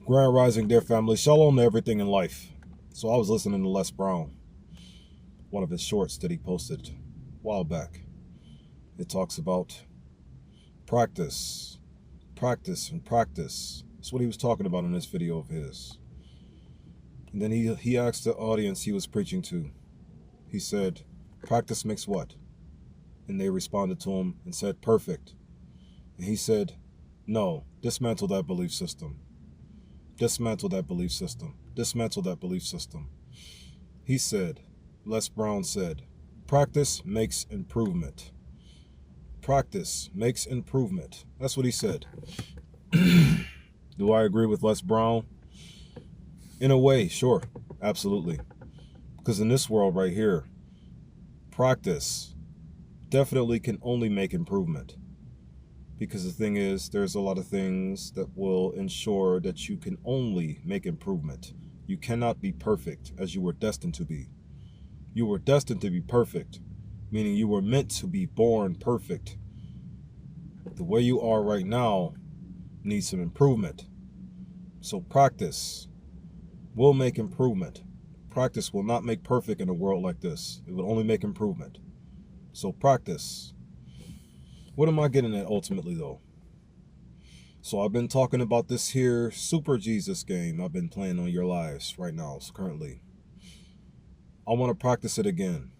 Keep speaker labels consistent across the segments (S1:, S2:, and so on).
S1: Grand Rising, dear family. Shalom to everything in life. So I was listening to Les Brown, one of his shorts that he posted a while back. It talks about practice, practice, and practice. That's what he was talking about in this video of his. And then he asked the audience he was preaching to. He said, practice makes what? And they responded to him and said, perfect. And he said, no, dismantle that belief system. Dismantle that belief system. Dismantle that belief system. He said, Les Brown said, practice makes improvement. Practice makes improvement. That's what he said. Do I agree with Les Brown? In a way, sure. Absolutely. Because in this world right here, practice definitely can only make improvement. Because the thing is, there's a lot of things that will ensure that you can only make improvement. You cannot be perfect as you were destined to be. You were destined to be perfect, meaning you were meant to be born perfect. The way you are right now needs some improvement. So practice will make improvement. Practice will not make perfect in a world like this. It will only make improvement. So practice. What am I getting at ultimately, though? So I've been talking about this here Super Jesus game I've been playing on your lives right now, currently. I want to practice it again.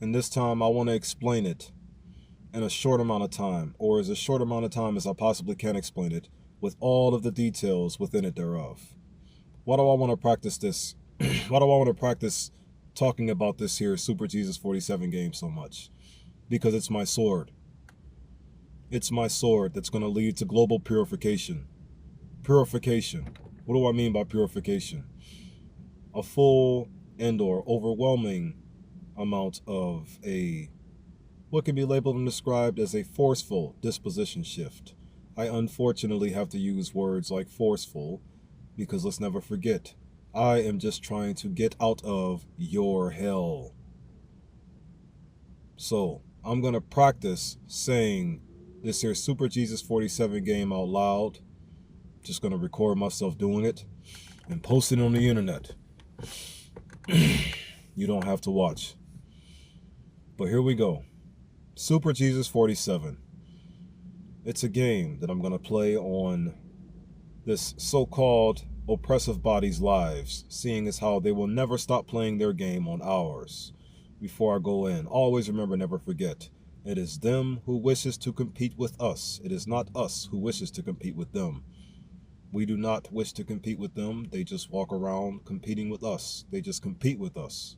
S1: And this time I want to explain it in a short amount of time, or as a short amount of time as I possibly can explain it, with all of the details within it thereof. Why do I want to practice this? Why do I want to practice talking about this here Super Jesus 47 game so much? Because it's my sword. It's my sword that's going to lead to global purification. Purification. What do I mean by purification? A full and/or overwhelming amount of what can be labeled and described as a forceful disposition shift. I unfortunately have to use words like forceful because let's never forget, I am just trying to get out of your hell. So I'm going to practice saying this here Super Jesus 47 game out loud. Just going to record myself doing it and post it on the internet. You don't have to watch. But here we go. Super Jesus 47. It's a game that I'm going to play on this so-called oppressive body's lives, seeing as how they will never stop playing their game on ours. Before I go in, always remember, never forget, it is them who wishes to compete with us. It is not us who wishes to compete with them. We do not wish to compete with them. They just walk around competing with us. They just compete with us.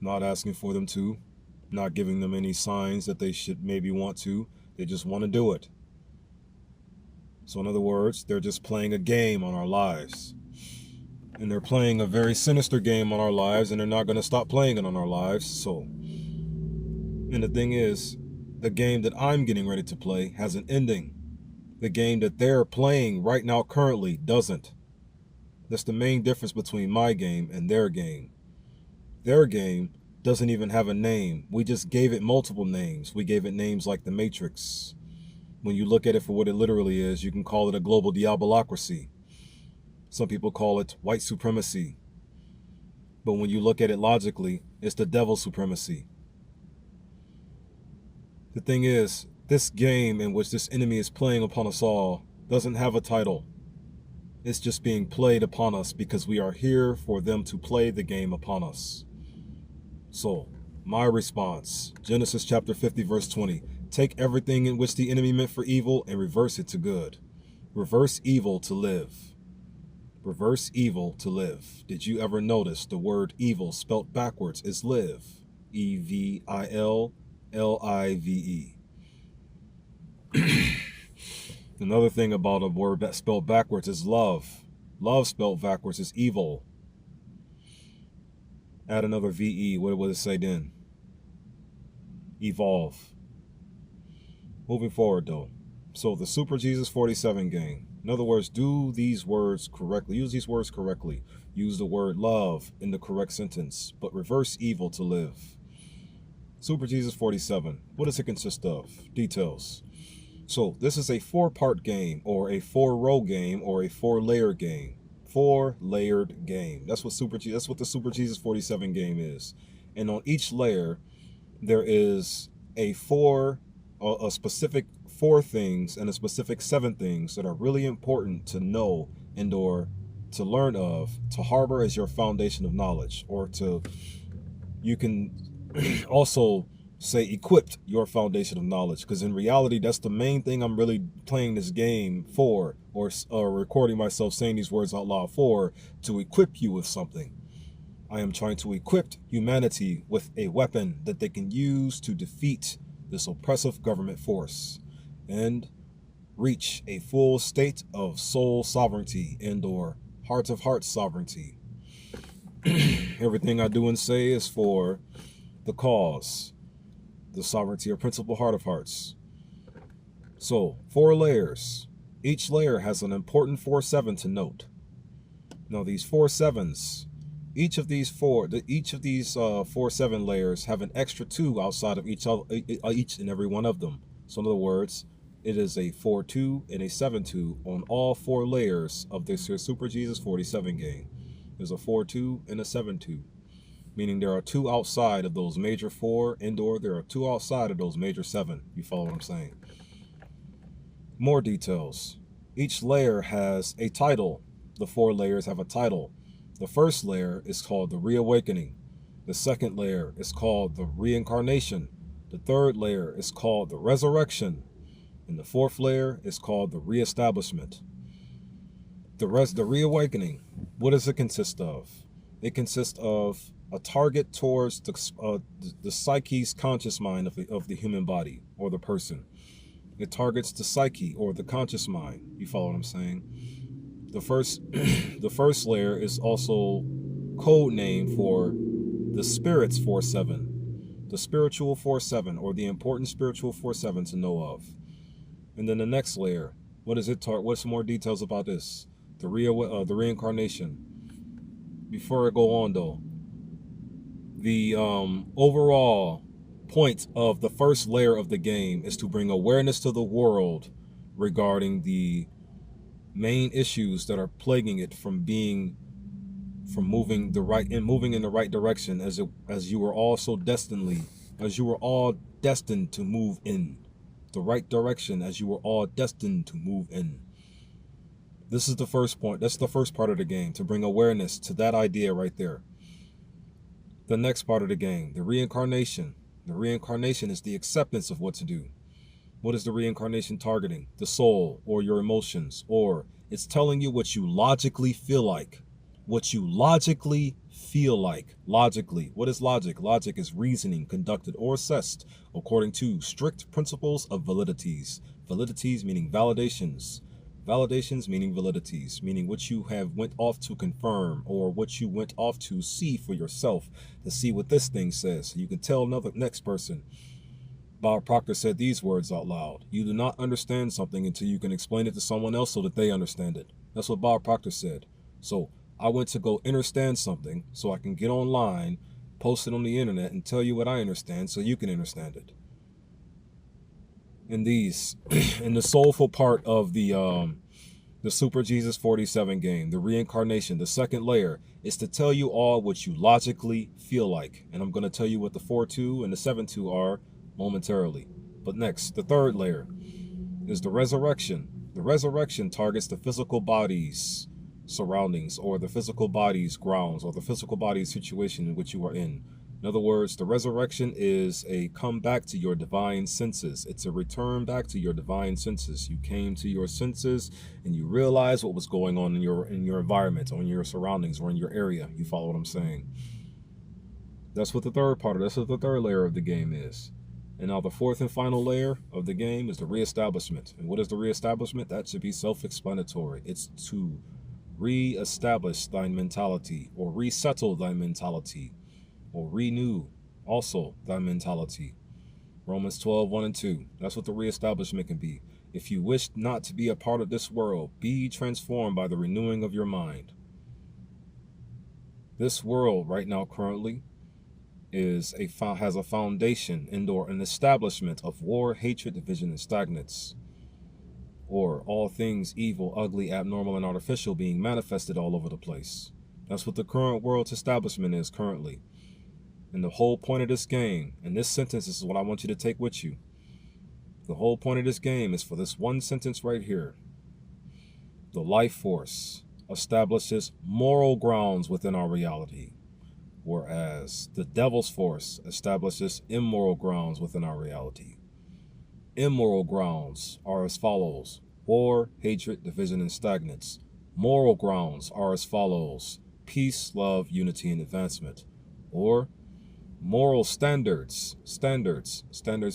S1: Not asking for them to, not giving them any signs that they should maybe want to. They just want to do it. So in other words, they're just playing a game on our lives. And they're playing a very sinister game on our lives, and they're not going to stop playing it on our lives. So, and the thing is, the game that I'm getting ready to play has an ending. The game that they're playing right now currently doesn't. That's the main difference between my game and their game. Their game doesn't even have a name. We just gave it multiple names. We gave it names like the Matrix. When you look at it for what it literally is, you can call it a global diabolocracy. Some people call it white supremacy. But when you look at it logically, it's the devil supremacy. The thing is, this game in which this enemy is playing upon us all doesn't have a title. It's just being played upon us because we are here for them to play the game upon us. So, my response, Genesis chapter 50, verse 20. Take everything in which the enemy meant for evil and reverse it to good. Reverse evil to live. Reverse evil to live. Did you ever notice the word evil spelt backwards is live? E-V-I-L-L-I-V-E. Another thing about a word that spelled backwards is love. Love spelled backwards is evil. Add another V-E. What would it say then? Evolve. Moving forward though. So the Super Jesus 47 game. In other words, do these words correctly. Use these words correctly. Use the word love in the correct sentence, but reverse evil to live. Super Jesus 47. What does it consist of? Details. So this is a 4-part game, or a 4-row game, or a 4-layer game. 4-layered game. That's what the Super Jesus 47 game is. And on each layer, there is a specific 4 things and a specific 7 things that are really important to know and or to learn of, to harbor as your foundation of knowledge, or you can also say equipped your foundation of knowledge, because in reality that's the main thing I'm really playing this game for, or recording myself saying these words out loud for, to equip you with something. I am trying to equip humanity with a weapon that they can use to defeat this oppressive government force and reach a full state of soul sovereignty and or heart of heart sovereignty. Everything I do and say is for the cause, the sovereignty or principal heart of hearts. So 4 layers. Each layer has an important 4-7 to note. Now these 4-7s, each of these 4-7 layers have an extra 2 outside of each and every one of them. So in other words, it is a 4-2 and a 7-2 on all 4 layers of this here Super Jesus 47 game. There's a 4-2 and a 7-2. Meaning there are 2 outside of those major 4, and or there are 2 outside of those major 7. You follow what I'm saying? More details. Each layer has a title. The 4 layers have a title. The first layer is called the reawakening. The second layer is called the reincarnation. The third layer is called the resurrection. And the 4th layer is called the reestablishment. The reawakening, what does it consist of? It consists of a target towards the psyche's conscious mind of the human body or the person. It targets the psyche or the conscious mind. You follow what I'm saying? The first layer is also code name for the spirit's 4-7, the spiritual 4-7, or the important spiritual 4-7 to know of. And then the next layer, what is it? What's some more details about this? The reincarnation. Before I go on though, the overall point of the first layer of the game is to bring awareness to the world regarding the main issues that are plaguing it from moving in the right direction, as you were all destined to move in the right direction, as you were all destined to move in. This is the first point. That's the first part of the game, to bring awareness to that idea right there. The next part of the game, the reincarnation. The reincarnation is the acceptance of what to do. What is the reincarnation targeting? The soul or your emotions, or it's telling you what you logically feel like. What you logically feel like. Logically. What is logic? Logic is reasoning conducted or assessed according to strict principles of validities. Validities meaning validations. Validations meaning validities, meaning what you have went off to confirm, or what you went off to see for yourself, to see what this thing says. So you can tell next person. Bob Proctor said these words out loud. You do not understand something until you can explain it to someone else so that they understand it. That's what Bob Proctor said. So I went to go understand something so I can get online, post it on the internet, and tell you what I understand so you can understand it. In the soulful part of the Super Jesus 47 game, the reincarnation, the second layer, is to tell you all what you logically feel like. And I'm going to tell you what the 4-2 and the 7-2 are momentarily. But next, the third layer is the resurrection. The resurrection targets the physical body's surroundings, or the physical body's grounds, or the physical body's situation in which you are in. In other words, the resurrection is a come back to your divine senses. It's a return back to your divine senses. You came to your senses and you realized what was going on in your environment, or in your surroundings, or in your area. You follow what I'm saying? That's what the third layer of the game is. And now the fourth and final layer of the game is the reestablishment. And what is the reestablishment? That should be self-explanatory. It's to re-establish thine mentality, or resettle thy mentality, or renew also thy mentality. Romans 12:1-2. That's what the reestablishment can be. If you wish not to be a part of this world, be transformed by the renewing of your mind. This world right now currently has a foundation and or an establishment of war, hatred, division, and stagnance. or all things evil, ugly, abnormal, and artificial being manifested all over the place. That's what the current world's establishment is currently. And the whole point of this game, and this sentence is what I want you to take with you. The whole point of this game is for this one sentence right here. The life force establishes moral grounds within our reality, whereas the devil's force establishes immoral grounds within our reality. Immoral grounds are as follows: war, hatred, division, and stagnance. Moral grounds are as follows: peace, love, unity, and advancement. Or moral standards. Standards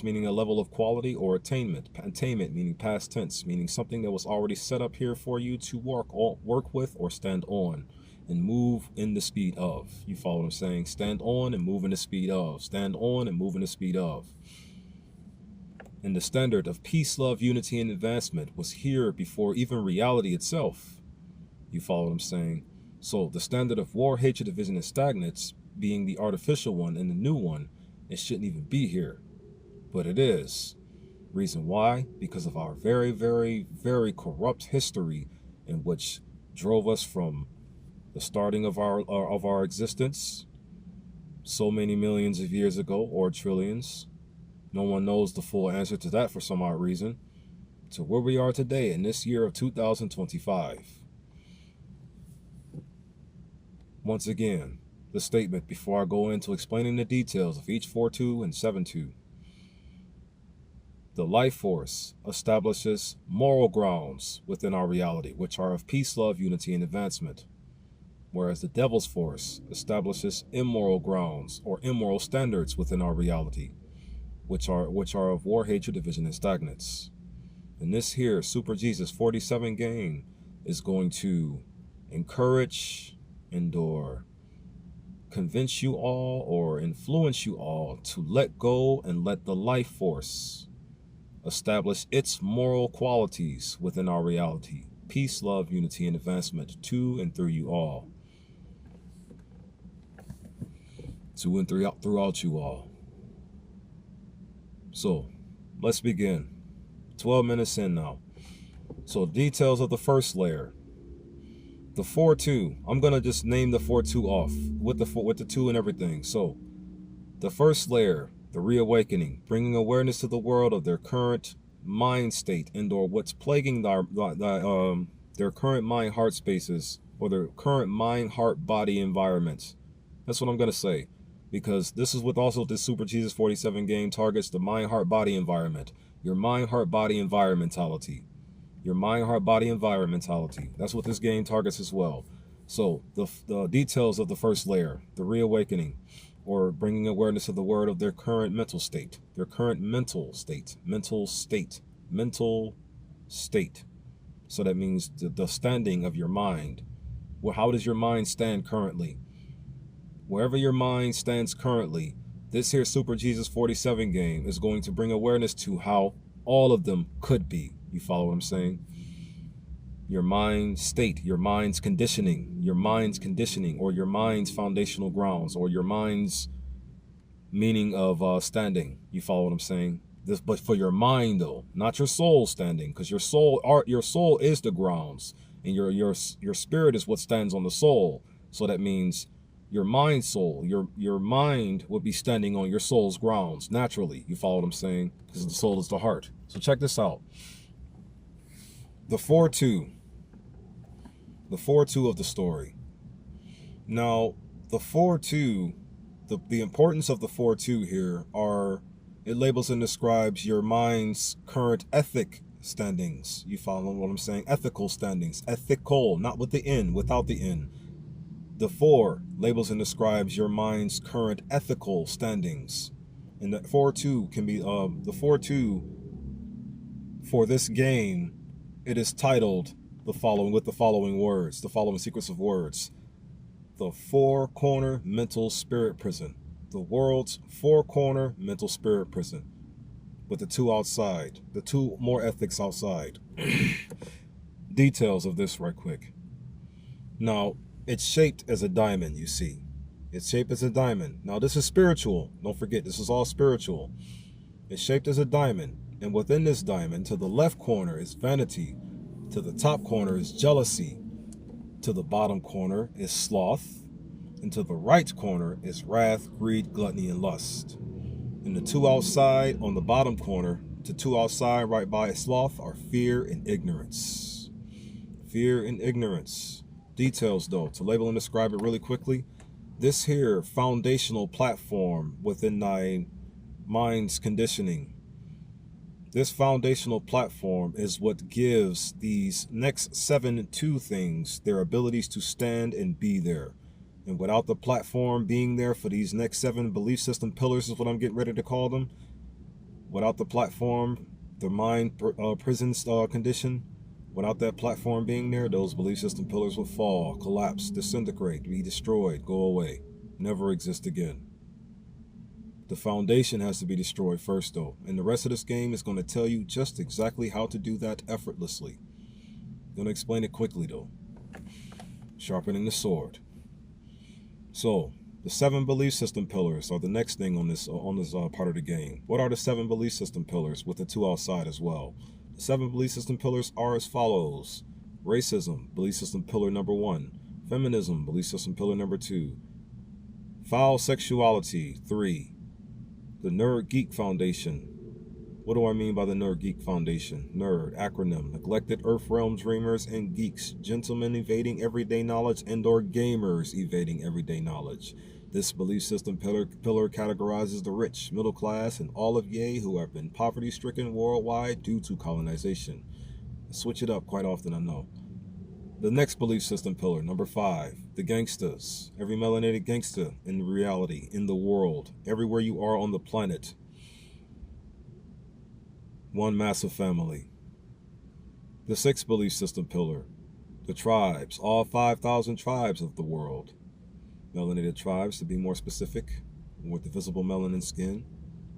S1: meaning a level of quality or attainment. Attainment meaning past tense, meaning something that was already set up here for you to work with or stand on and move in the speed of. You follow what I'm saying? Stand on and move in the speed of. Stand on and move in the speed of. And the standard of peace, love, unity, and advancement was here before even reality itself. You follow what I'm saying? So the standard of war, hatred, division, and stagnance being the artificial one and the new one, it shouldn't even be here. But it is. Reason why? Because of our very, very, very corrupt history, in which drove us from the starting of our existence so many millions of years ago, or trillions. No one knows the full answer to that for some odd reason. To where we are today in this year of 2025. Once again, the statement before I go into explaining the details of each 4-2 and 7-2. The life force establishes moral grounds within our reality, which are of peace, love, unity, and advancement. Whereas the devil's force establishes immoral grounds or immoral standards within our reality, which are of war, hatred, division, and stagnance. And this here, Super Jesus 47 game, is going to encourage and/or convince you all or influence you all to let go and let the life force establish its moral qualities within our reality. Peace, love, unity, and advancement to and through you all. To and throughout you all. So, let's begin. 12 minutes in now. So, details of the first layer. The 4-2. I'm gonna just name the 4-2 off with the 2 and everything. So, the first layer, the reawakening, bringing awareness to the world of their current mind state and/or what's plaguing their current mind heart spaces or their current mind heart body environments. That's what I'm gonna say. Because this is what also this Super Jesus 47 game targets: the mind, heart, body environment. Your mind, heart, body environmentality. Your mind, heart, body environmentality. That's what this game targets as well. So the details of the first layer, the reawakening, or bringing awareness of the word of their current mental state. Their current mental state. So that means the standing of your mind. Well, how does your mind stand currently? Wherever your mind stands currently, this here Super Jesus 47 game is going to bring awareness to how all of them could be. You follow what I'm saying? Your mind state, your mind's conditioning, or your mind's foundational grounds, or your mind's meaning of standing. You follow what I'm saying? This, but for your mind though, not your soul standing, because your soul is the grounds, and your spirit is what stands on the soul. So that means your mind soul, your mind would be standing on your soul's grounds naturally. You follow what I'm saying? Because the soul is the heart. So check this out. The 4-2. The 4-2 of the story. Now, the 4-2, the importance of the 4-2 here are, it labels and describes your mind's current ethic standings. You follow what I'm saying? Ethical standings. Ethical, not with the N, without the N. The 4 labels and describes your mind's current ethical standings. And the 4-2 can be, the 4-2 for this game, it is titled the following sequence of words. The 4-corner mental spirit prison. The world's 4-corner mental spirit prison. With the 2 outside. The 2 more ethics outside. Details of this right quick. Now, it's shaped as a diamond, you see. It's shaped as a diamond. Now, this is spiritual. Don't forget, this is all spiritual. It's shaped as a diamond. And within this diamond, to the left corner is vanity, to the top corner is jealousy, to the bottom corner is sloth, and to the right corner is wrath, greed, gluttony, and lust. And the two outside on the bottom corner, the two outside right by sloth, are fear and ignorance. Fear and ignorance. Details though, to label and describe it really quickly. This here foundational platform within thy mind's conditioning, this foundational platform is what gives these next 7 things their abilities to stand and be there. And without the platform being there for these next 7 belief system pillars is what I'm getting ready to call them. Without the platform, the mind prison condition, without that platform being there, those belief system pillars will fall, collapse, disintegrate, be destroyed, go away, never exist again. The foundation has to be destroyed first though, and the rest of this game is going to tell you just exactly how to do that effortlessly. I'm going to explain it quickly though. Sharpening the sword. So, the 7 belief system pillars are the next thing on this part of the game. What are the 7 belief system pillars with the 2 outside as well? The 7 belief system pillars are as follows. Racism, belief system pillar number 1. Feminism, belief system pillar number 2. Foul sexuality, 3. The Nerd Geek Foundation. What do I mean by the Nerd Geek Foundation? Nerd, acronym, neglected Earth Realm dreamers and geeks, gentlemen evading everyday knowledge and or gamers evading everyday knowledge. This belief system pillar categorizes the rich, middle class, and all of ye who have been poverty-stricken worldwide due to colonization. I switch it up quite often, I know. The next belief system pillar, number 5, the gangsters. Every melanated gangster in reality, in the world, everywhere you are on the planet. One massive family. The 6th belief system pillar, the tribes, all 5,000 tribes of the world. Melanated tribes, to be more specific, with the visible melanin skin.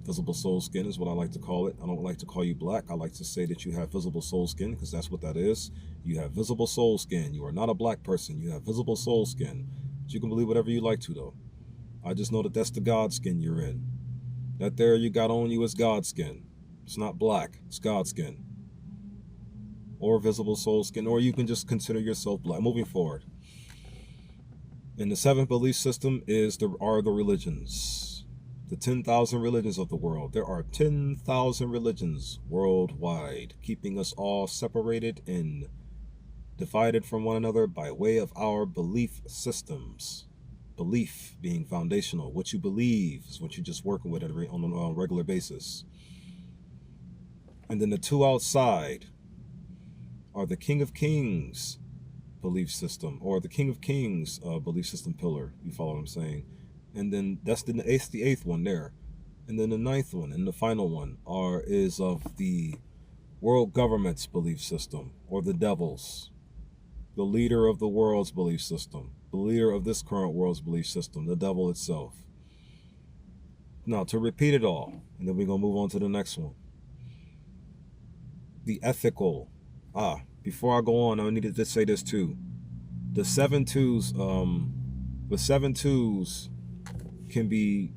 S1: Visible soul skin is what I like to call it. I don't like to call you black. I like to say that you have visible soul skin because that's what that is. You have visible soul skin. You are not a black person. You have visible soul skin. But you can believe whatever you like to, though. I just know that that's the God skin you're in. That there you got on you is God skin. It's not black. It's God skin. Or visible soul skin. Or you can just consider yourself black. Moving forward. And the 7th belief system are the religions. The 10,000 religions of the world. There are 10,000 religions worldwide, keeping us all separated and divided from one another by way of our belief systems. Belief being foundational. What you believe is what you're just working with on a regular basis. And then the 2 outside are the King of Kings belief system, or the King of Kings belief system pillar. You follow what I'm saying? And then that's the 8th one there. And then the 9th one and the final one is of the world government's belief system, or the devil's. The leader of the world's belief system. The leader of this current world's belief system, the devil itself. Now, to repeat it all, and then we're going to move on to the next one. The ethical. Before I go on, I needed to say this too. The 7 twos can be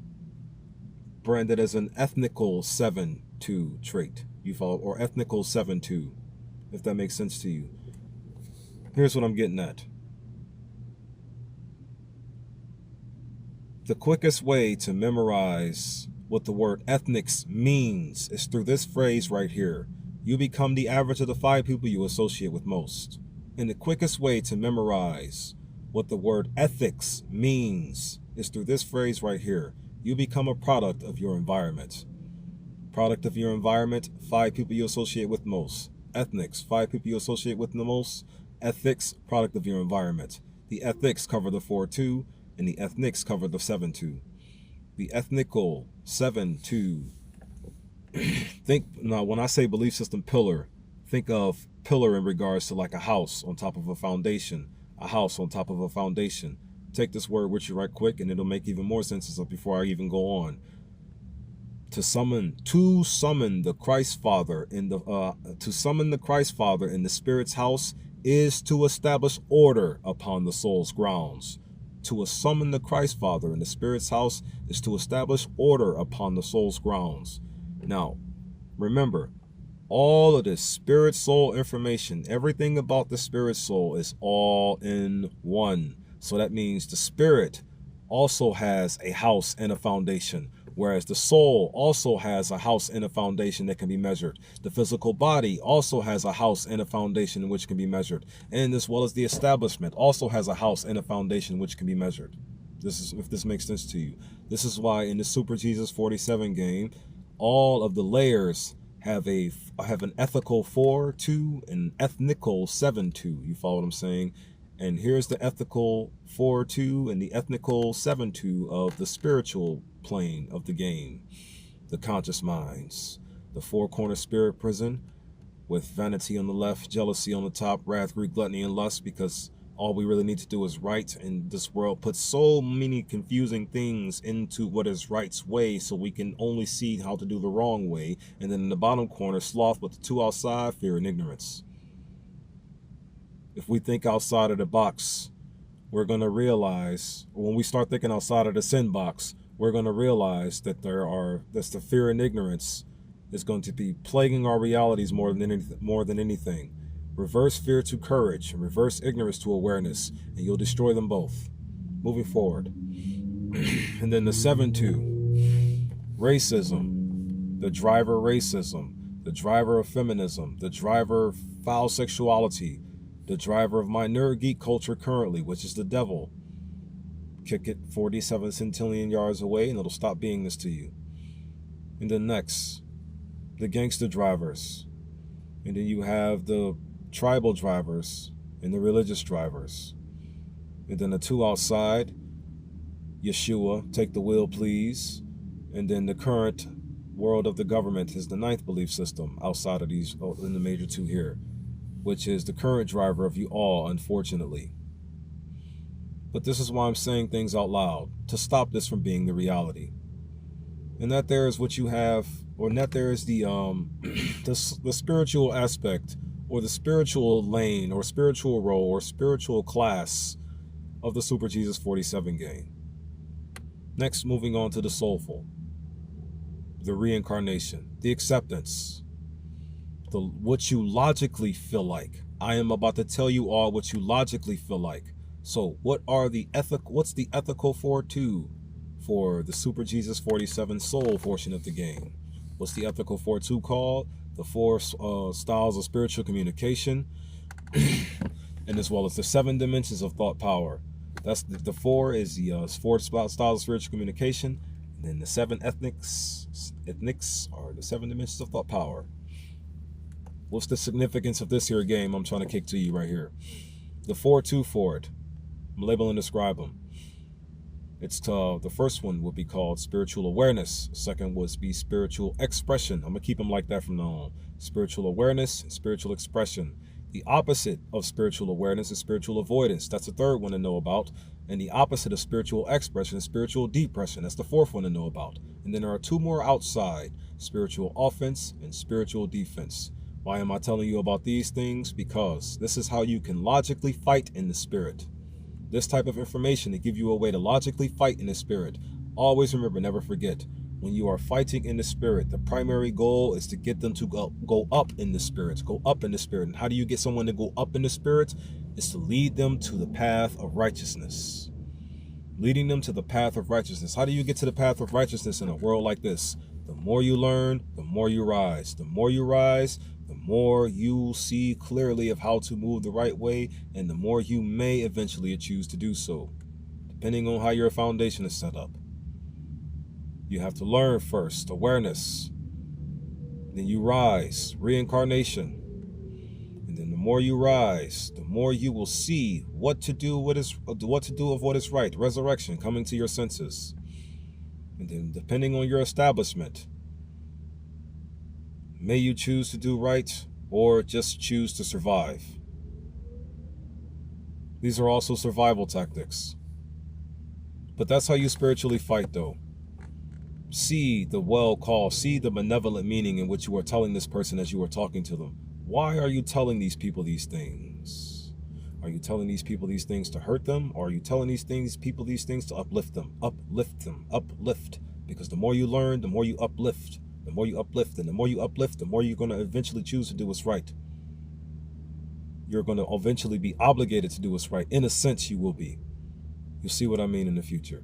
S1: branded as an ethnical 7-2 trait. You follow? Or ethnical 7-2, if that makes sense to you. Here's what I'm getting at. The quickest way to memorize what the word ethnics means is through this phrase right here. You become the average of the 5 people you associate with most. And the quickest way to memorize what the word ethics means is through this phrase right here. You become a product of your environment. Product of your environment, 5 people you associate with most. Ethnics, 5 people you associate with the most. Ethics, product of your environment. The ethics cover the 4-2, and the ethnics cover the 7-2. The ethnical 7-2. Think now, when I say belief system pillar, think of pillar in regards to like a house on top of a foundation. A house on top of a foundation. Take this word with you right quick, and it'll make even more sense before I even go on. To summon the Christ Father in the Spirit's house is to establish order upon the soul's grounds. To summon the Christ Father in the Spirit's house is to establish order upon the soul's grounds. Now, remember, All of this spirit soul information, everything about the spirit soul is all in one. So that means the spirit also has a house and a foundation, whereas the soul also has a house and a foundation that can be measured. The physical body also has a house and a foundation which can be measured, and as well as the establishment also has a house and a foundation which can be measured. This is, if this makes sense to you. This is why in the Super Jesus 47 game, all of the layers have an ethical 4-2 and ethnical 7-2. You follow what I'm saying? And here's the ethical 4-2 and the ethnical 7-2 of the spiritual plane of the game. The conscious minds. The four-corner spirit prison with vanity on the left, jealousy on the top, wrath, greed, gluttony, and lust, because all we really need to do is right, and this world puts so many confusing things into what is right's way, so we can only see how to do the wrong way. And then in the bottom corner, sloth with the two outside, fear and ignorance. If we think outside of the box, we're going to realize, when we start thinking outside of the sin box, we're going to realize that that's the fear and ignorance is going to be plaguing our realities more than anything. Reverse fear to courage, and reverse ignorance to awareness, and you'll destroy them both. Moving forward. And then the 7-2, racism, the driver racism, the driver of feminism, the driver of foul sexuality, the driver of minor geek culture currently, which is the devil. Kick it 47 centillion yards away and it'll stop being this to you. And then next, the gangster drivers. And then you have the tribal drivers and the religious drivers. And then the two outside, Yeshua, take the wheel please. And then the current world of the government is the ninth belief system outside of these, in the major two here, which is the current driver of you all, unfortunately. But this is why I'm saying things out loud, to stop this from being the reality. And that there is what you have, or that there is the spiritual aspect, or the spiritual lane, or spiritual role, or spiritual class of the Super Jesus 47 game. Next, moving on to the soulful, the reincarnation, the acceptance, what you logically feel like. I am about to tell you all what you logically feel like. So what's the ethical 4-2 for the Super Jesus 47 soul portion of the game? What's the ethical 4-2 called? The four styles of spiritual communication, and as well as the 7 dimensions of thought power. That's the 4 is the 4 styles of spiritual communication, and then the 7 ethnics are the 7 dimensions of thought power. What's the significance of this here game I'm trying to kick to you right here? The 4-2 for it. I'm labeling and describe them. It's the first one would be called spiritual awareness. Second would be spiritual expression. I'm gonna keep them like that from now on. Spiritual awareness and spiritual expression. The opposite of spiritual awareness is spiritual avoidance. That's the third one to know about. And the opposite of spiritual expression is spiritual depression. That's the fourth one to know about. And then there are 2 more outside: spiritual offense and spiritual defense. Why am I telling you about these things? Because this is how you can logically fight in the spirit. This type of information to give you a way to logically fight in the spirit. Always remember, never forget, when you are fighting in the spirit, the primary goal is to get them to go up in the spirit. Go up in the spirit. And how do you get someone to go up in the spirit? Is to lead them to the path of righteousness. Leading them to the path of righteousness. How do you get to the path of righteousness in a world like this? The more you learn, the more you rise. The more you rise, the more you see clearly of how to move the right way, and the more you may eventually choose to do so, depending on how your foundation is set up. You have to learn first, awareness. Then you rise, reincarnation. And then the more you rise, the more you will see what to do of what is right, resurrection, coming to your senses. And then depending on your establishment, may you choose to do right or just choose to survive. These are also survival tactics. But that's how you spiritually fight, though. See the well-call, see the benevolent meaning in which you are telling this person as you are talking to them. Why are you telling these people these things? Are you telling these people these things to hurt them? Or are you telling these people these things to uplift them? Uplift them, uplift. Because the more you learn, the more you uplift. The more you uplift, and the more you uplift, the more you're going to eventually choose to do what's right. You're going to eventually be obligated to do what's right. In a sense, you will be. You'll see what I mean in the future.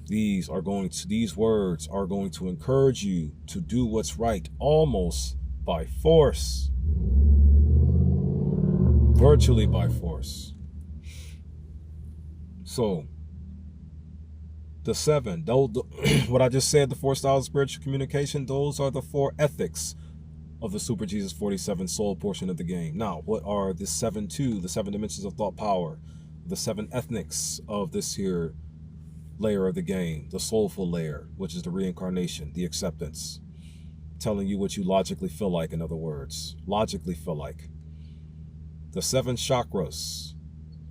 S1: These words are going to encourage you to do what's right, almost by force. Virtually by force. So, the 7, what I just said, the 4 styles of spiritual communication, those are the 4 ethics of the Super Jesus 47 soul portion of the game. Now, what are the 7 dimensions of thought power, the 7 ethnics of this here layer of the game, the soulful layer, which is the reincarnation, the acceptance, telling you what you logically feel like, in other words, logically feel like. The 7 chakras,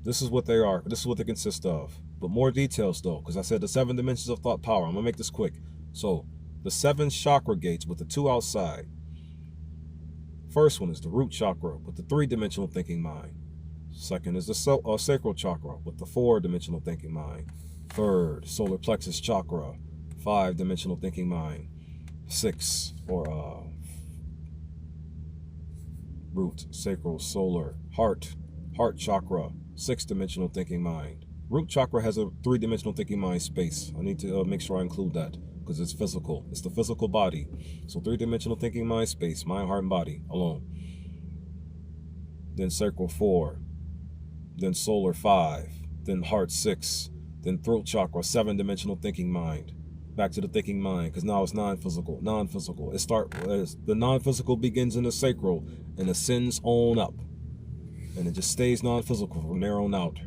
S1: this is what they are, this is what they consist of. But more details though, because I said the 7 dimensions of thought power. I'm going to make this quick. So, the 7 chakra gates with the 2 outside. First one is the root chakra with the 3-dimensional thinking mind. Second is the sacral chakra with the 4-dimensional thinking mind. Third, solar plexus chakra, 5-dimensional thinking mind. 6, or root, sacral, solar, heart chakra, 6-dimensional thinking mind. Root chakra has a 3-dimensional thinking mind space. I need to make sure I include that because it's physical. It's the physical body. So 3-dimensional thinking mind space, mind, heart, and body alone. Then sacral 4. Then solar 5. Then heart 6. Then throat chakra, 7-dimensional thinking mind. Back to the thinking mind, because now it's non-physical. The non-physical begins in the sacral and ascends on up. And it just stays non-physical from there on out.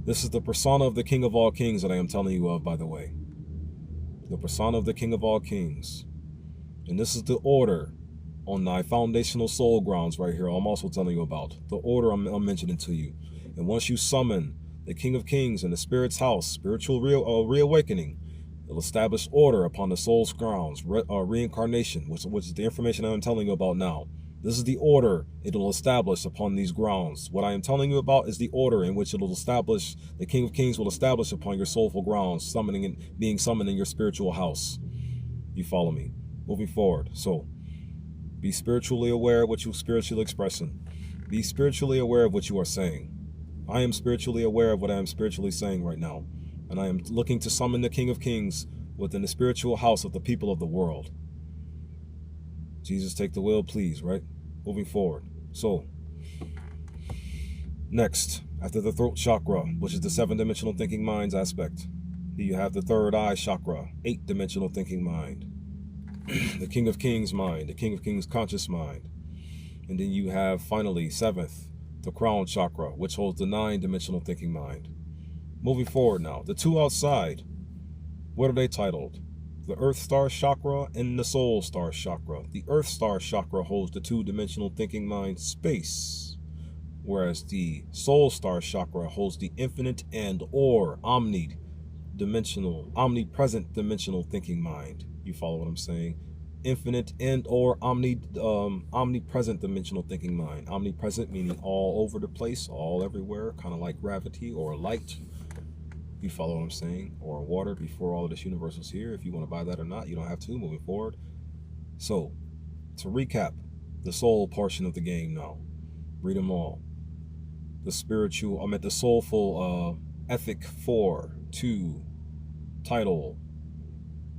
S1: This is the persona of the King of all Kings that I am telling you of, by the way. The persona of the King of all Kings. And this is the order on thy foundational soul grounds right here I'm also telling you about. The order I'm mentioning to you. And once you summon the King of Kings in the Spirit's house, spiritual reawakening, it'll establish order upon the soul's grounds, reincarnation, which is the information I'm telling you about now. This is the order it'll establish upon these grounds. What I am telling you about is the order in which it'll establish, the King of Kings will establish upon your soulful grounds, being summoned in your spiritual house. You follow me? Moving forward. So, be spiritually aware of what you're spiritually expressing. Be spiritually aware of what you are saying. I am spiritually aware of what I am spiritually saying right now. And I am looking to summon the King of Kings within the spiritual house of the people of the world. Jesus, take the wheel, please, right? Moving forward. So, next, after the throat chakra, which is the 7-dimensional thinking mind's aspect, you have the third eye chakra, 8-dimensional thinking mind. The King of Kings mind, the King of Kings conscious mind. And then you have, finally, 7th, the crown chakra, which holds the 9-dimensional thinking mind. Moving forward now, the 2 outside, what are they titled? The Earth Star Chakra and the Soul Star Chakra. The Earth Star Chakra holds the 2-dimensional thinking mind space, whereas the Soul Star Chakra holds the infinite and or omnipresent dimensional thinking mind. You follow what I'm saying? Infinite and or omnipresent dimensional thinking mind. Omnipresent meaning all over the place, all everywhere, kind of like gravity or light. You follow what I'm saying? Or water before all of this universe was here. If you want to buy that or not, you don't have to. Moving forward. So, to recap, the soul portion of the game now. Read them all. The soulful ethic 4, 2, title.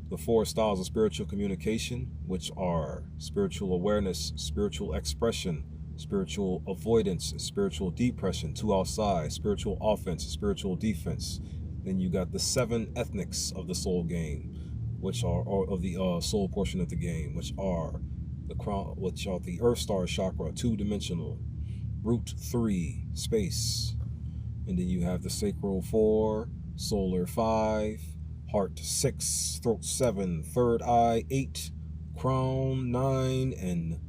S1: The 4 styles of spiritual communication, which are spiritual awareness, spiritual expression, spiritual avoidance, and spiritual depression. 2 outside, spiritual offense, spiritual defense. Then you got the 7 ethnics of the soul game, which are of the soul portion of the game, which are the Earth Star Chakra, 2-dimensional, root 3, space, and then you have the sacral 4, solar 5, heart 6, throat 7, third eye 8, crown 9, and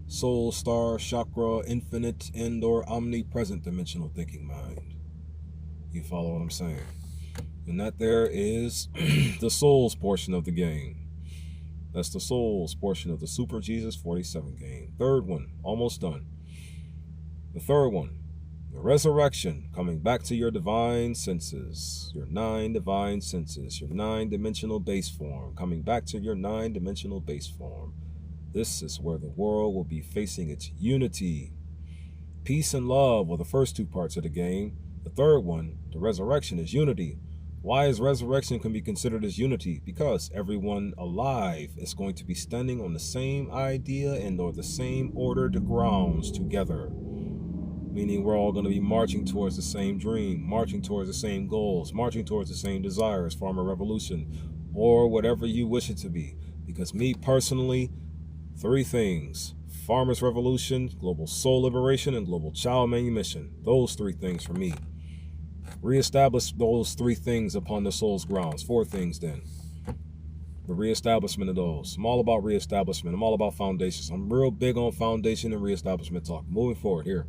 S1: soul star chakra, infinite and or omnipresent dimensional thinking mind. You follow what I'm saying? And that there is the souls portion of the game. That's the souls portion of the Super Jesus 47 game. Third one, almost done. The third one The resurrection, coming back to your divine senses, your 9 divine senses, your 9-dimensional base form, coming back to your 9-dimensional base form. This is where the world will be facing its unity. Peace and love were the first 2 parts of the game. The third one, the resurrection, is unity. Why is resurrection can be considered as unity? Because everyone alive is going to be standing on the same idea and or the same ordered grounds together. Meaning we're all going to be marching towards the same dream, marching towards the same goals, marching towards the same desires, farmer revolution, or whatever you wish it to be. Because me personally, 3 things: farmers revolution, global soul liberation, and global child manumission. Those 3 things for me. Reestablish those 3 things upon the soul's grounds. 4 things then. The reestablishment of those. I'm all about reestablishment. I'm all about foundations. I'm real big on foundation and reestablishment talk. Moving forward here.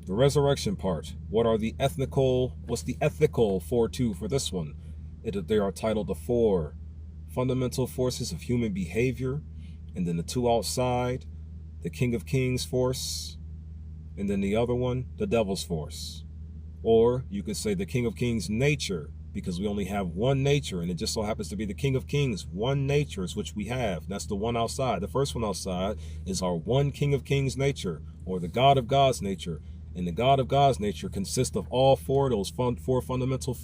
S1: The resurrection part. What are the ethnical? What's the ethical 4-2 for this one? They are titled the 4 fundamental forces of human behavior, and then the 2 outside, the King of Kings force, and then the other one, the Devil's force. Or you could say the King of Kings nature, because we only have one nature, and it just so happens to be the King of Kings, one nature is which we have. That's the one outside. The first one outside is our one King of Kings nature, or the God of God's nature. And the God of God's nature consists of all 4 of those 4 fundamental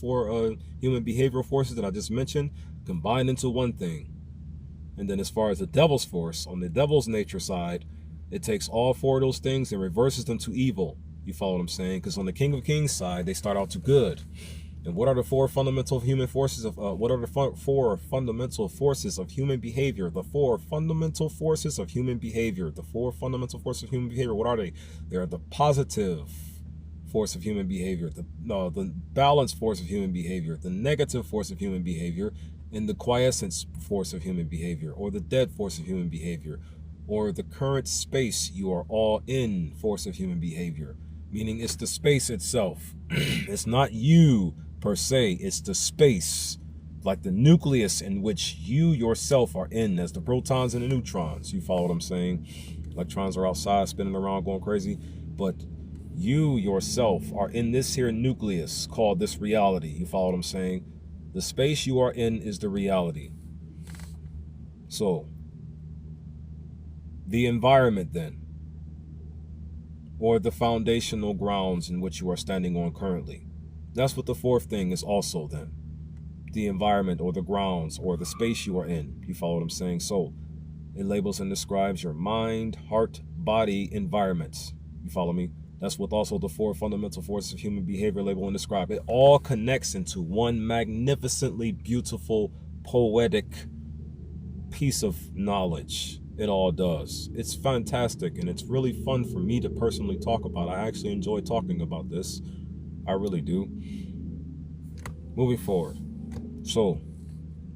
S1: human behavioral forces that I just mentioned, combined into one thing. And then as far as the Devil's force, on the Devil's nature side, it takes all 4 of those things and reverses them to evil. You follow what I'm saying? Because on the King of Kings side, they start out to good. And what are the 4 fundamental human forces of, what are the 4 fundamental forces of human behavior? The 4 fundamental forces of human behavior. The 4 fundamental forces of human behavior, what are they? They are the positive force of human behavior, the balanced force of human behavior, the negative force of human behavior, and the quiescence force of human behavior, or the dead force of human behavior, or the current space you are all in force of human behavior. Meaning it's the space itself. It's not you per se, it's the space, like the nucleus in which you yourself are in, as the protons and the neutrons. You follow what I'm saying? Electrons are outside spinning around going crazy, but you yourself are in this here nucleus called this reality. You follow what I'm saying? The space you are in is the reality. So the environment then, or the foundational grounds in which you are standing on currently. That's what the 4th thing is also then. The environment or the grounds or the space you are in. You follow what I'm saying? So it labels and describes your mind, heart, body, environments. You follow me? That's what also the 4 fundamental forces of human behavior label and describe. It all connects into one magnificently beautiful, poetic piece of knowledge. It all does. It's fantastic, and it's really fun for me to personally talk about. I actually enjoy talking about this. I really do. Moving forward. So,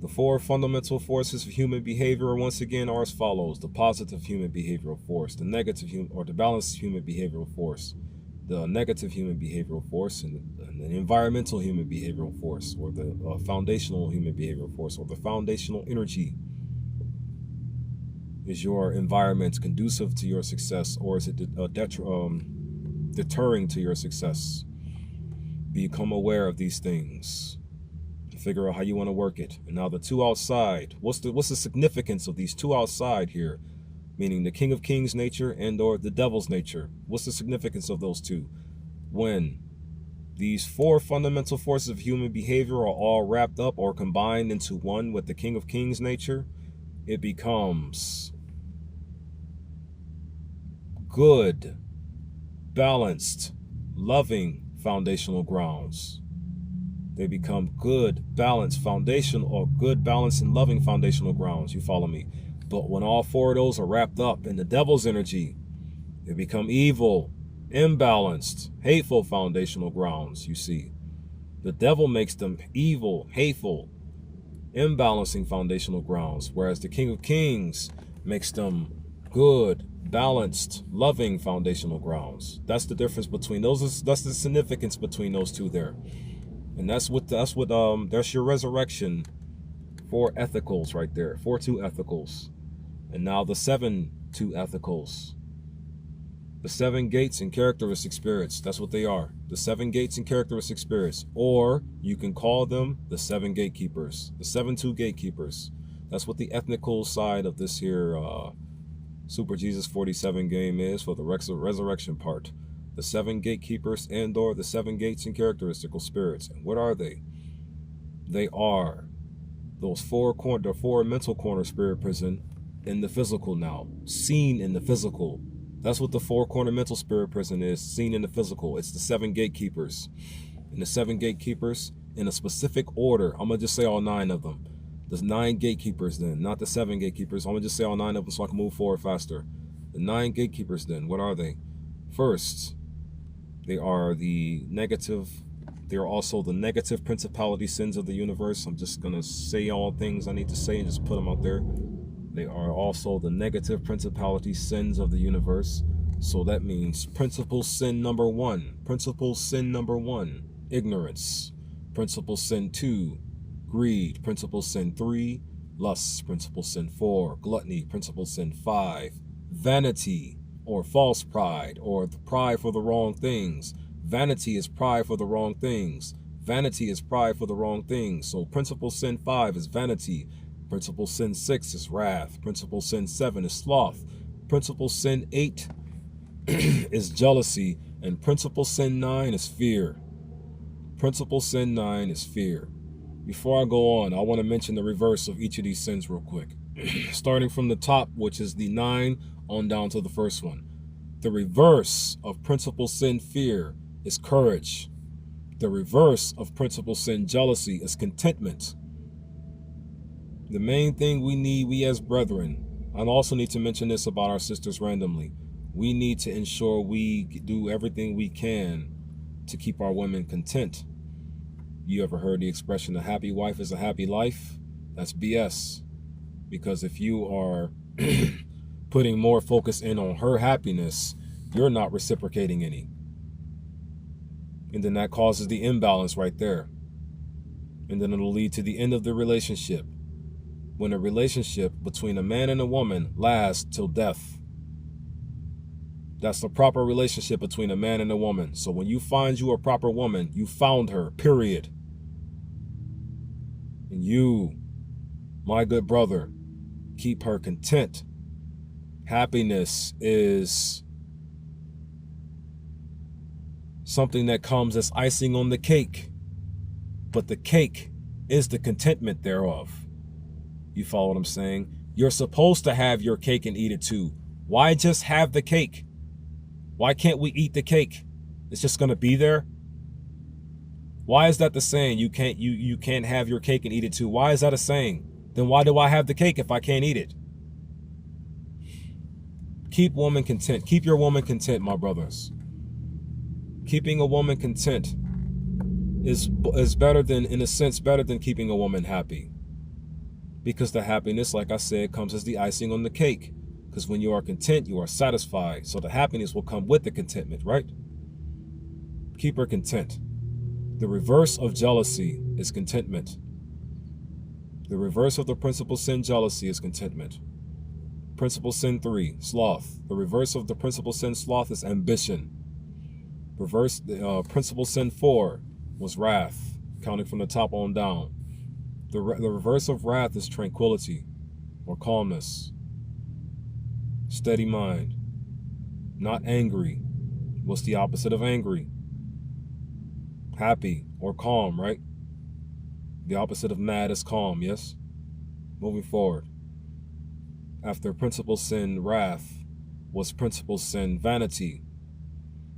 S1: the 4 fundamental forces of human behavior, once again, are as follows. The positive human behavioral force, the negative or the balanced human behavioral force, the negative human behavioral force, and the environmental human behavioral force, or the foundational human behavioral force, or the foundational energy. Is your environment conducive to your success, or is it deterring to your success? Become aware of these things to figure out how you want to work it. And now the 2 outside, what's the significance of these 2 outside here? Meaning the King of Kings nature and or the Devil's nature. What's the significance of those 2? When these 4 fundamental forces of human behavior are all wrapped up or combined into one with the King of Kings nature, it becomes good, balanced, loving foundational grounds. They become good, balanced, foundational, or good, balanced, and loving foundational grounds. You follow me? But when all 4 of those are wrapped up in the Devil's energy, they become evil, imbalanced, hateful foundational grounds, you see. The devil makes them evil, hateful, imbalancing foundational grounds, whereas the King of Kings makes them good, balanced, loving foundational grounds. That's the difference between those. That's the significance between those 2 there. And that's your resurrection 4 ethicals right there. 4-2 ethicals. And now the 7-2 ethicals. The 7 gates and characteristic spirits. That's what they are. The 7 gates and characteristic spirits. Or you can call them the 7 gatekeepers. The 7-2 gatekeepers. That's what the ethnical side of this here Super Jesus 47 game is for the resurrection part. The 7 gatekeepers and or the 7 gates and characteristical spirits. And what are they? They are those four mental corner spirit prison in the physical now. Seen in the physical. That's what the 4-corner mental spirit prison is, seen in the physical. It's the 7 gatekeepers. And the 7 gatekeepers in a specific order. I'm going to just say all 9 of them. There's 9 gatekeepers then, not the 7 gatekeepers. I'm going to just say all 9 of them so I can move forward faster. The 9 gatekeepers then, what are they? First, they are the negative. They are also the negative principality sins of the universe. I'm just going to say all things I need to say and just put them out there. They are also the negative principality sins of the universe. So that means principal sin number 1. Principal sin number 1, ignorance. Principal sin 2, greed. Principal sin 3, lust. Principal sin 4, gluttony. Principal sin 5, vanity or false pride or the pride for the wrong things. Vanity is pride for the wrong things. Vanity is pride for the wrong things. So principal sin 5 is vanity. Principal sin 6 is wrath. Principal sin 7 is sloth. Principal sin 8 is jealousy. And principal sin 9 is fear. Principal sin 9 is fear. Before I go on, I want to mention the reverse of each of these sins real quick. Starting from the top, which is the 9, on down to the first one. The reverse of principal sin fear is courage. The reverse of principal sin jealousy is contentment. The main thing we need, we as brethren, I also need to mention this about our sisters randomly. We need to ensure we do everything we can to keep our women content. You ever heard the expression, a happy wife is a happy life? That's BS. Because if you are putting more focus in on her happiness, you're not reciprocating any. And then that causes the imbalance right there. And then it'll lead to the end of the relationship. When a relationship between a man and a woman lasts till death. That's the proper relationship between a man and a woman. So when you find you a proper woman, you found her, period. And you, my good brother, keep her content. Happiness is something that comes as icing on the cake. But the cake is the contentment thereof. You follow what I'm saying? You're supposed to have your cake and eat it too. Why just have the cake? Why can't we eat the cake? It's just going to be there. Why is that the saying? You can't have your cake and eat it too. Why is that a saying? Then why do I have the cake if I can't eat it? Keep woman content. Keep your woman content, my brothers. Keeping a woman content is better than, in a sense, better than keeping a woman happy. Because the happiness, like I said, comes as the icing on the cake. Because when you are content, you are satisfied. So the happiness will come with the contentment, right? Keep her content. The reverse of jealousy is contentment. The reverse of the principal sin jealousy is contentment. Principal sin 3, sloth. The reverse of the principal sin sloth is ambition. Principal sin 4 was wrath, counting from the top on down. The reverse of wrath is tranquility or calmness. Steady mind. Not angry. What's the opposite of angry? Happy or calm, right? The opposite of mad is calm, yes? Moving forward. After principal sin wrath was principal sin vanity.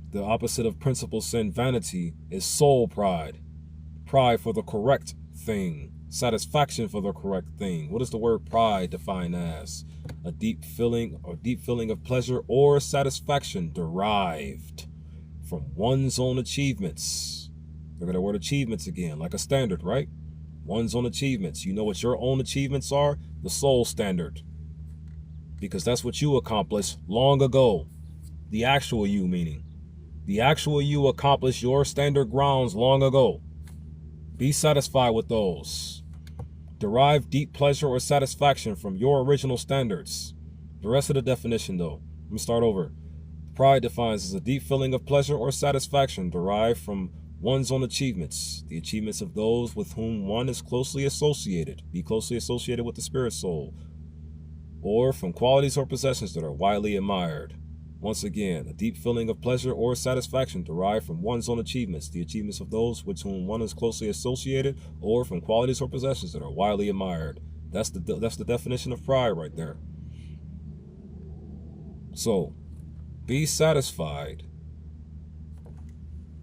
S1: The opposite of principal sin vanity is soul pride. Pride for the correct thing. Satisfaction for the correct thing. What is the word pride defined as? A deep feeling of pleasure or satisfaction derived from one's own achievements. Look at the word achievements again, like a standard, right? One's own achievements. You know what your own achievements are? The soul standard. Because that's what you accomplished long ago. The actual you, meaning. The actual you accomplished your standard grounds long ago. Be satisfied with those. Derive deep pleasure or satisfaction from your original standards. The rest of the definition, though. Let me start over. Pride defines as a deep feeling of pleasure or satisfaction derived from one's own achievements, the achievements of those with whom one is closely associated, be closely associated with the spirit soul, or from qualities or possessions that are widely admired. Once again, a deep feeling of pleasure or satisfaction derived from one's own achievements, the achievements of those with whom one is closely associated, or from qualities or possessions that are widely admired. That's the definition of pride right there. So, be satisfied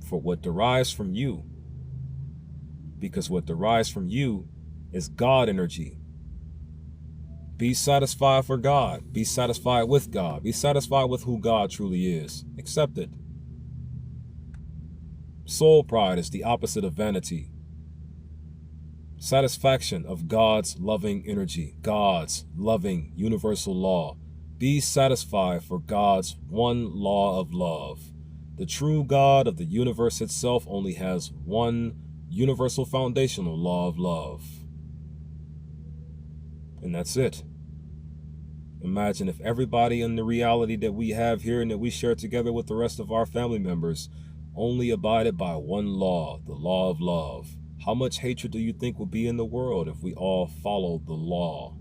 S1: for what derives from you, because what derives from you is God energy. Be satisfied for God. Be satisfied with God. Be satisfied with who God truly is. Accept it. Soul pride is the opposite of vanity. Satisfaction of God's loving energy, God's loving universal law. Be satisfied for God's one law of love. The true God of the universe itself only has one universal foundational law of love. And that's it. Imagine if everybody in the reality that we have here and that we share together with the rest of our family members only abided by one law, the law of love. How much hatred do you think would be in the world if we all followed the law?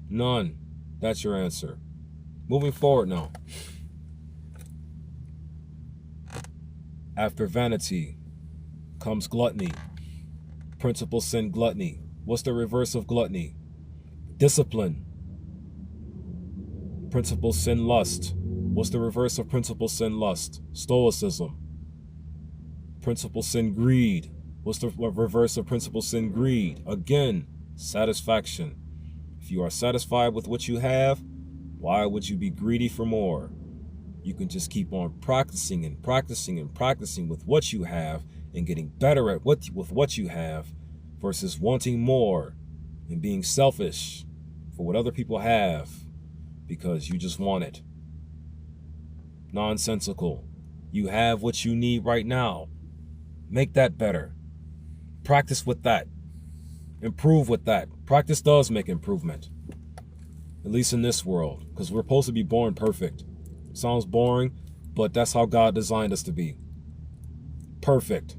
S1: None. That's your answer. Moving forward now. After vanity comes gluttony. Principal sin, gluttony. What's the reverse of gluttony? Discipline. Principal sin, lust. What's the reverse of principal sin, lust? Stoicism. Principal sin, greed. What's the reverse of principal sin, greed? Again, satisfaction. If you are satisfied with what you have, why would you be greedy for more? You can just keep on practicing and practicing and practicing with what you have and getting better at with what you have versus wanting more and being selfish for what other people have because you just want it. Nonsensical. You have what you need right now. Make that better. Practice with that. Improve with that. Practice does make improvement. At least in this world, because we're supposed to be born perfect. Sounds boring, but that's how God designed us to be. Perfect.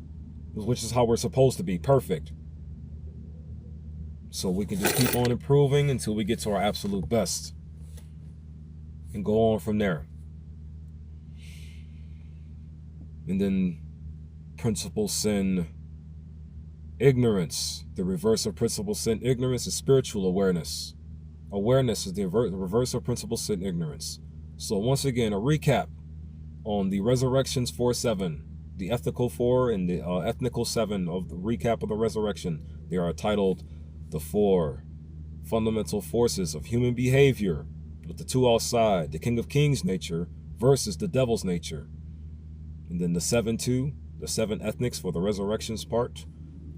S1: Which is how we're supposed to be. Perfect. So we can just keep on improving until we get to our absolute best. And go on from there. And then principal sin, ignorance. The reverse of principal sin, ignorance, is spiritual awareness. Awareness is the reverse of principal sin, ignorance. So once again, a recap on the Resurrections 4:7, the Ethnical 4 and the Ethnical 7 of the recap of the resurrection. They are titled the 4 fundamental forces of human behavior, with the 2 outside, the King of Kings nature versus the Devil's nature. And then the 7:2, the 7 ethnics for the resurrections part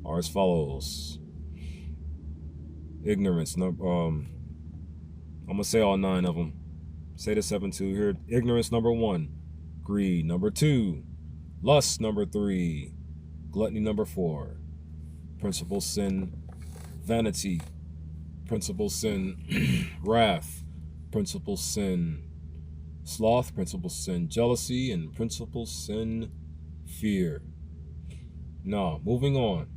S1: are as follows. Ignorance, I'm gonna say all 9 of them. Say the 7:2 here. Ignorance, number 1. Greed, number 2. Lust, number 3. Gluttony, number 4. Principal sin, vanity. Principal sin, wrath. Principal sin, sloth. Principal sin, jealousy. And principal sin, fear. Now, moving on.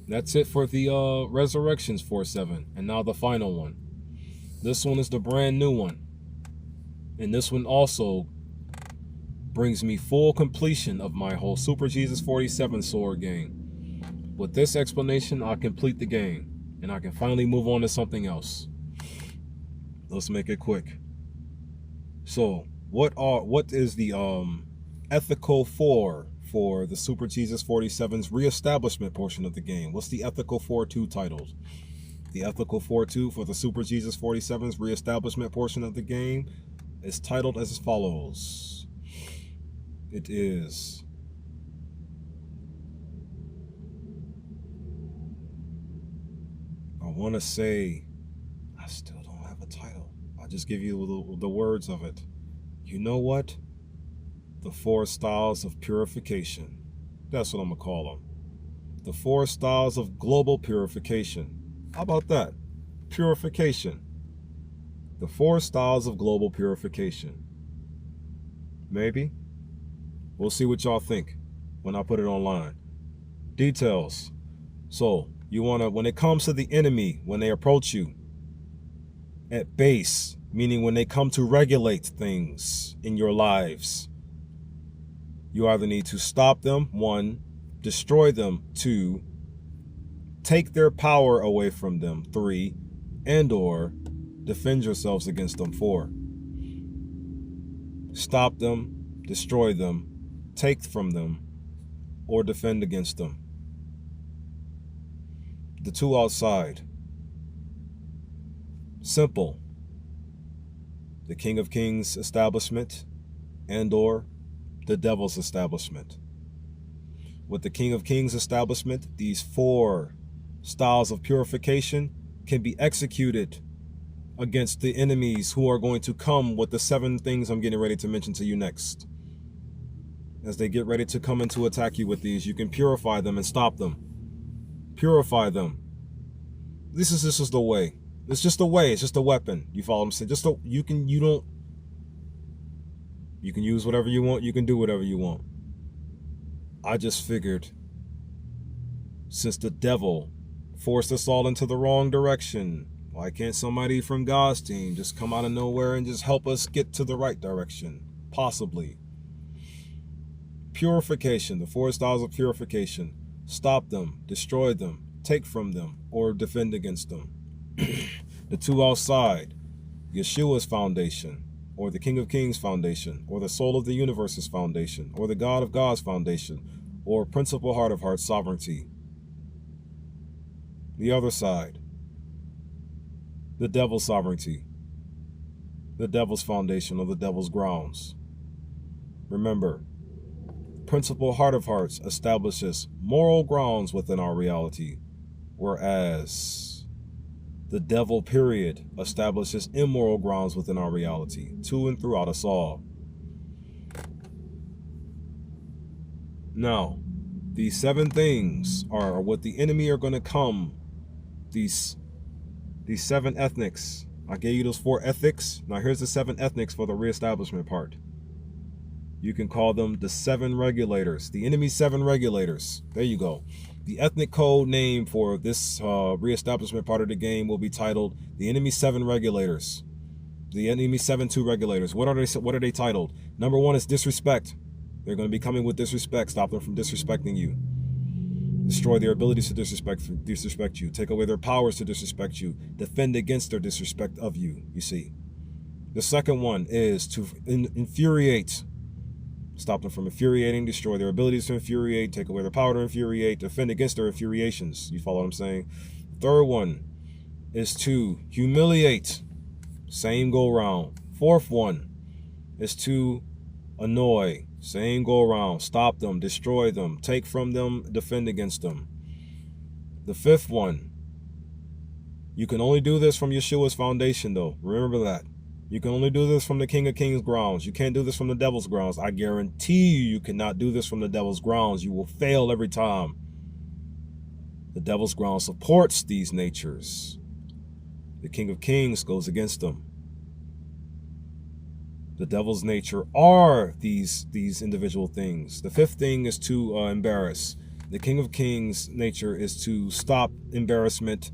S1: That's it for the Resurrections 4:7. And now the final one. This one is the brand new one. And this one also brings me full completion of my whole Super Jesus 47 sword game. With this explanation, I'll complete the game. And I can finally move on to something else. Let's make it quick. So, what is the Ethical 4 for the Super Jesus 47's reestablishment portion of the game? What's the Ethical 4.2 titled? The Ethical 4.2 for the Super Jesus 47's reestablishment portion of the game is titled as follows. It is I want to say, I still don't have a title. I'll just give you the words of it. You know what? The 4 styles of purification. That's what I'm going to call them. The 4 styles of global purification. How about that? Purification. The 4 styles of global purification. Maybe. We'll see what y'all think when I put it online. Details. So, you want to, when it comes to the enemy, when they approach you at base, meaning when they come to regulate things in your lives, you either need to stop them, 1, destroy them, 2, take their power away from them, 3, and or defend yourselves against them, 4. Stop them, destroy them, take from them, or defend against them. The 2 outside. Simple. The King of Kings establishment and or the devil's establishment. With the King of Kings establishment, these 4 styles of purification can be executed against the enemies who are going to come with the 7 things I'm getting ready to mention to you next. As they get ready to come in to attack you with these, you can purify them and stop them. Purify them. This is the way. It's just a way. It's just a weapon. You follow what I'm saying? You can use whatever you want. You can do whatever you want. I just figured, since the devil forced us all into the wrong direction, why can't somebody from God's team just come out of nowhere and just help us get to the right direction? Possibly. Purification, the 4 styles of purification. Stop them, destroy them, take from them, or defend against them. The 2 outside, Yeshua's foundation, or the King of Kings foundation, or the Soul of the Universe's foundation, or the God of God's foundation, or Principal Heart of Hearts sovereignty. The other side, the devil's sovereignty, the devil's foundation, or the devil's grounds. Remember, Principal Heart of Hearts establishes moral grounds within our reality, whereas the devil, period, establishes immoral grounds within our reality, to and throughout us all. Now, these 7 things are what the enemy are going to come. These 7 ethnics. I gave you those 4 ethics. Now here's the 7 ethnics for the reestablishment part. You can call them the 7 regulators. The enemy's 7 regulators. There you go. The ethnic code name for this reestablishment part of the game will be titled The Enemy's 7 Regulators. The Enemy's 7-2 Regulators. What are they titled? Number 1 is disrespect. They're going to be coming with disrespect. Stop them from disrespecting you. Destroy their abilities to disrespect you. Take away their powers to disrespect you. Defend against their disrespect of you, you see. The second one is to infuriate. Stop them from infuriating, destroy their abilities to infuriate, take away their power to infuriate, defend against their infuriations. You follow what I'm saying? Third one is to humiliate. Same go round. Fourth one is to annoy. Same go around. Stop them, destroy them, take from them, defend against them. The fifth one, you can only do this from Yeshua's foundation though. Remember that. You can only do this from the King of Kings grounds. You can't do this from the devil's grounds. I guarantee you cannot do this from the devil's grounds. You will fail every time. The devil's ground supports these natures. The King of Kings goes against them. The devil's nature are these individual things. The fifth thing is to embarrass. The King of Kings nature is to stop embarrassment,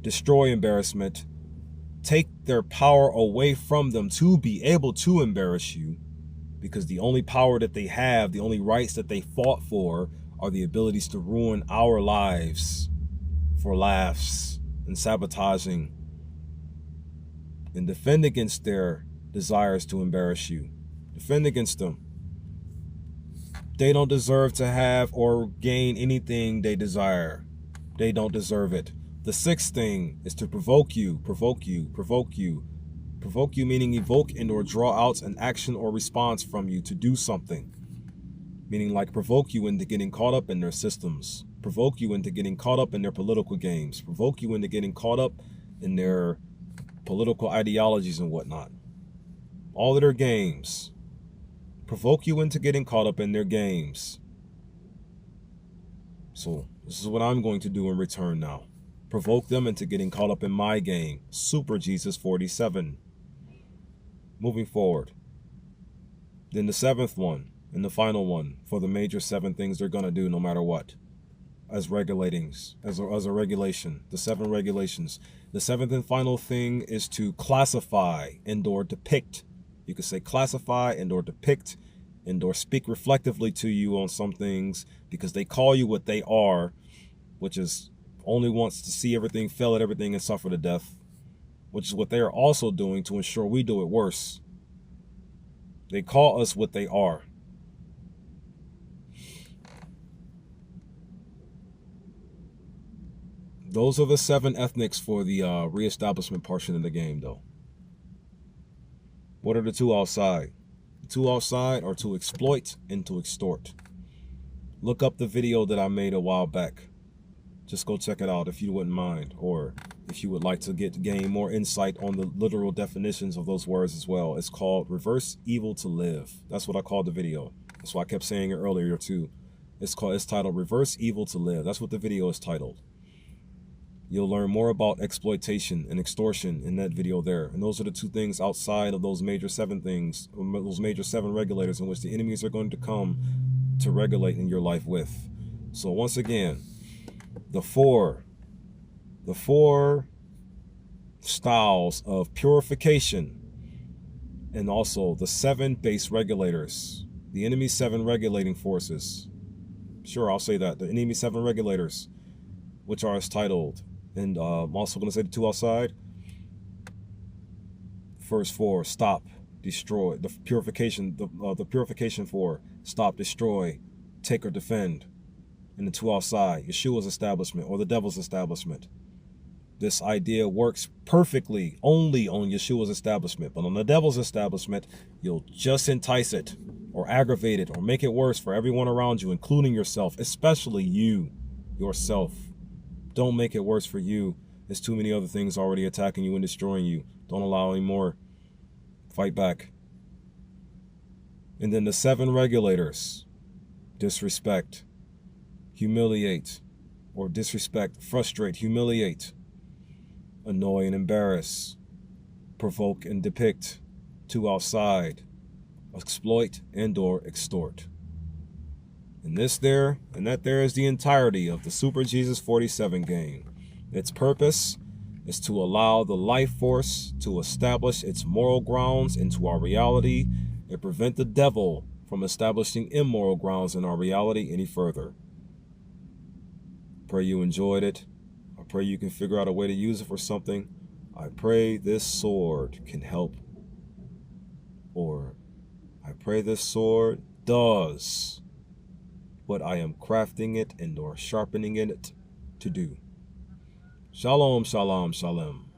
S1: destroy embarrassment, take their power away from them to be able to embarrass you, because the only power that they have, the only rights that they fought for, are the abilities to ruin our lives for laughs and sabotaging, and defend against their desires to embarrass you. Defend against them. They don't deserve to have or gain anything they desire. They don't deserve it. The sixth thing is to provoke you, provoke you, provoke you. Provoke you meaning evoke and or draw out an action or response from you to do something. Meaning like provoke you into getting caught up in their systems. Provoke you into getting caught up in their political games. Provoke you into getting caught up in their political ideologies and whatnot. All of their games. Provoke you into getting caught up in their games. So this is what I'm going to do in return now. Provoke them into getting caught up in my game. Super Jesus 47. moving forward. Then the seventh one and the final one for the major 7 things they're going to do no matter what. As regulatings, as a regulation, the 7 regulations. The 7th and final thing is to classify and or depict. You could say classify and or depict and or speak reflectively to you on some things, because they call you what they are, which is only wants to see everything, fail at everything, and suffer to death, which is what they are also doing to ensure we do it worse. They call us what they are. Those are the 7 ethnics for the reestablishment portion of the game, though. What are the 2 outside? The 2 outside are to exploit and to extort. Look up the video that I made a while back. Just go check it out if you wouldn't mind, or if you would like to gain more insight on the literal definitions of those words as well. It's called Reverse Evil to Live. That's what I called the video. That's why I kept saying it earlier too. It's titled Reverse Evil to Live. That's what the video is titled. You'll learn more about exploitation and extortion in that video there. And those are the 2 things outside of those major 7 things, those major 7 regulators in which the enemies are going to come to regulate in your life with. So once again, the four styles of purification, and also the 7 base regulators, the enemy's 7 regulating forces. Sure, I'll say that. The enemy's 7 regulators, which are as titled. And I'm also going to say the 2 outside. First 4, stop, destroy. The purification, the purification 4, stop, destroy, take or defend. And the 2 outside, Yeshua's establishment or the devil's establishment. This idea works perfectly only on Yeshua's establishment, but on the devil's establishment, you'll just entice it or aggravate it or make it worse for everyone around you, including yourself, especially you, yourself. Don't make it worse for you. There's too many other things already attacking you and destroying you. Don't allow any more. Fight back. And then the 7 regulators. Disrespect, humiliate, or disrespect, frustrate, humiliate, annoy and embarrass, provoke and depict, 2 outside, exploit and or extort. And that there is the entirety of the Super Jesus 47 game. Its purpose is to allow the life force to establish its moral grounds into our reality and prevent the devil from establishing immoral grounds in our reality any further. Pray you enjoyed it. I pray you can figure out a way to use it for something. I pray this sword can help. Or I pray this sword does what I am crafting it and or sharpening it to do. Shalom, shalom, shalom.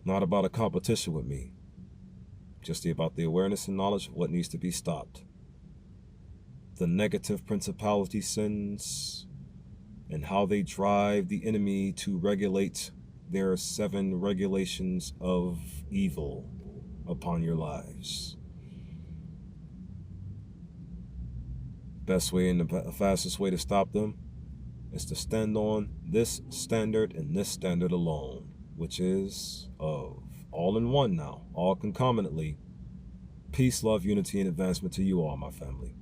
S1: Not about a competition with me. Just about the awareness and knowledge of what needs to be stopped. The negative principality sins and how they drive the enemy to regulate their 7 regulations of evil upon your lives. Best way and the fastest way to stop them is to stand on this standard and this standard alone, which is of all in one now, all concomitantly. Peace, love, unity, and advancement to you all, my family.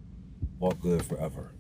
S1: Walk good forever.